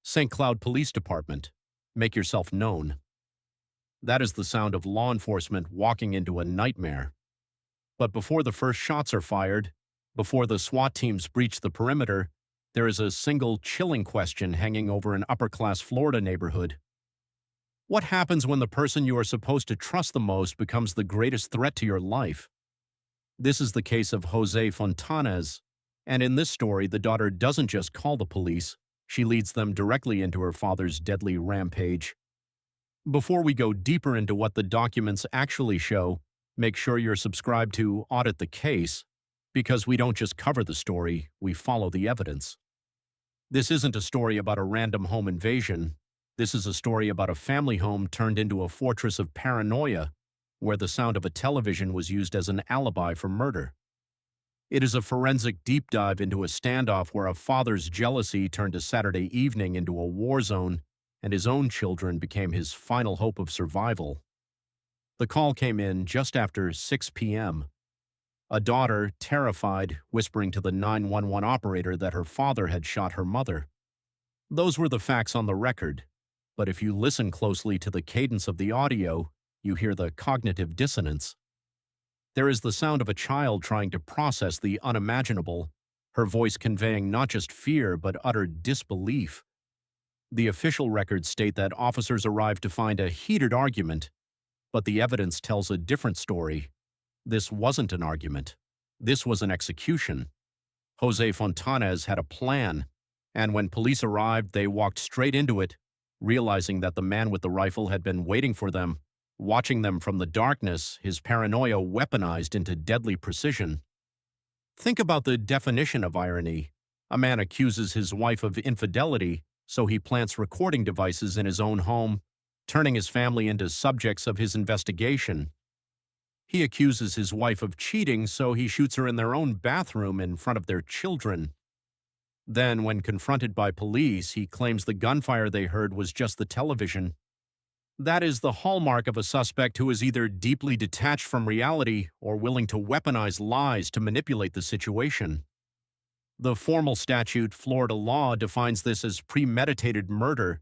St. Cloud Police Department. Make yourself known. That is the sound of law enforcement walking into a nightmare. But before the first shots are fired, before the SWAT teams breach the perimeter, there is a single chilling question hanging over an upper-class Florida neighborhood. What happens when the person you are supposed to trust the most becomes the greatest threat to your life? This is the case of Jose Fontanez, and in this story, the daughter doesn't just call the police, she leads them directly into her father's deadly rampage. Before we go deeper into what the documents actually show, make sure you're subscribed to Audit the Case, because we don't just cover the story, we follow the evidence. This isn't a story about a random home invasion. This is a story about a family home turned into a fortress of paranoia, where the sound of a television was used as an alibi for murder. It is a forensic deep dive into a standoff where a father's jealousy turned a Saturday evening into a war zone, and his own children became his final hope of survival. The call came in just after 6 p.m. A daughter, terrified, whispering to the 911 operator that her father had shot her mother. Those were the facts on the record, but if you listen closely to the cadence of the audio, you hear the cognitive dissonance. There is the sound of a child trying to process the unimaginable, her voice conveying not just fear but utter disbelief. The official records state that officers arrived to find a heated argument, but the evidence tells a different story. This wasn't an argument. This was an execution. Jose Fontanez had a plan, and when police arrived, they walked straight into it, realizing that the man with the rifle had been waiting for them, watching them from the darkness, his paranoia weaponized into deadly precision. Think about the definition of irony. A man accuses his wife of infidelity, so he plants recording devices in his own home, turning his family into subjects of his investigation. He accuses his wife of cheating, so he shoots her in their own bathroom in front of their children. Then, when confronted by police, he claims the gunfire they heard was just the television. That is the hallmark of a suspect who is either deeply detached from reality or willing to weaponize lies to manipulate the situation. The formal statute, Florida law, defines this as premeditated murder.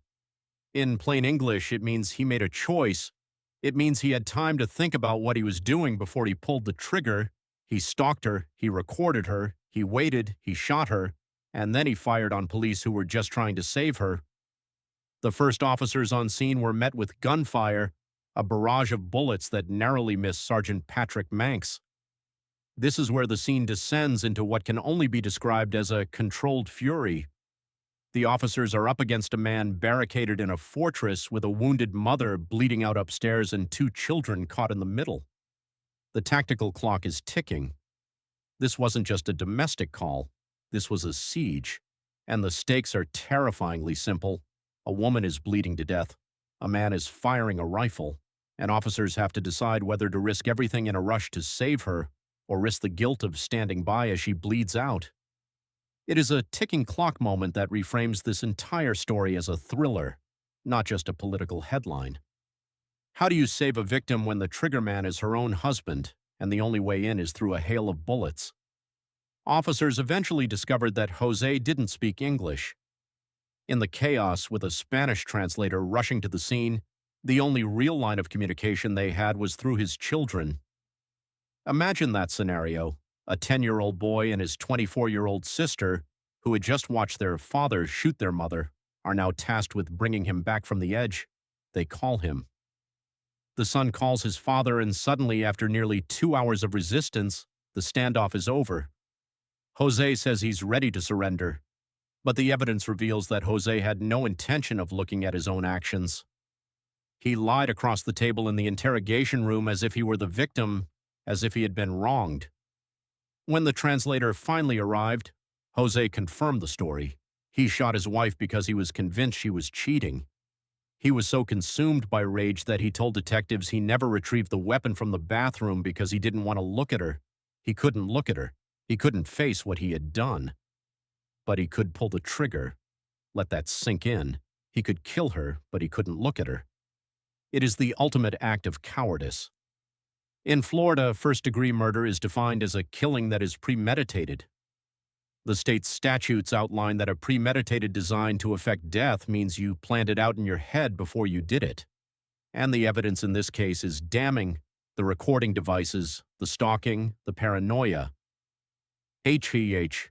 In plain English, it means he made a choice. It means he had time to think about what he was doing before he pulled the trigger. He stalked her, he recorded her, he waited, he shot her, and then he fired on police who were just trying to save her. The first officers on scene were met with gunfire, a barrage of bullets that narrowly missed Sergeant Patrick Manx. This is where the scene descends into what can only be described as a controlled fury. The officers are up against a man barricaded in a fortress with a wounded mother bleeding out upstairs and two children caught in the middle. The tactical clock is ticking. This wasn't just a domestic call. This was a siege. And the stakes are terrifyingly simple. A woman is bleeding to death. A man is firing a rifle. And officers have to decide whether to risk everything in a rush to save her or risk the guilt of standing by as she bleeds out. It is a ticking clock moment that reframes this entire story as a thriller, not just a political headline. How do you save a victim when the triggerman is her own husband, and the only way in is through a hail of bullets? Officers eventually discovered that Jose didn't speak English. In the chaos, with a Spanish translator rushing to the scene, the only real line of communication they had was through his children. Imagine that scenario. A 10-year-old boy and his 24-year-old sister, who had just watched their father shoot their mother, are now tasked with bringing him back from the edge. They call him. The son calls his father, and suddenly, after nearly 2 hours of resistance, the standoff is over. Jose says he's ready to surrender, but the evidence reveals that Jose had no intention of looking at his own actions. He lied across the table in the interrogation room as if he were the victim, as if he had been wronged. When the translator finally arrived, Jose confirmed the story. He shot his wife because he was convinced she was cheating. He was so consumed by rage that he told detectives he never retrieved the weapon from the bathroom because he didn't want to look at her. He couldn't look at her. He couldn't face what he had done. But he could pull the trigger. Let that sink in. He could kill her, but he couldn't look at her. It is the ultimate act of cowardice. In Florida, first-degree murder is defined as a killing that is premeditated. The state's statutes outline that a premeditated design to effect death means you planned it out in your head before you did it. And the evidence in this case is damning: the recording devices, the stalking, the paranoia. HEH,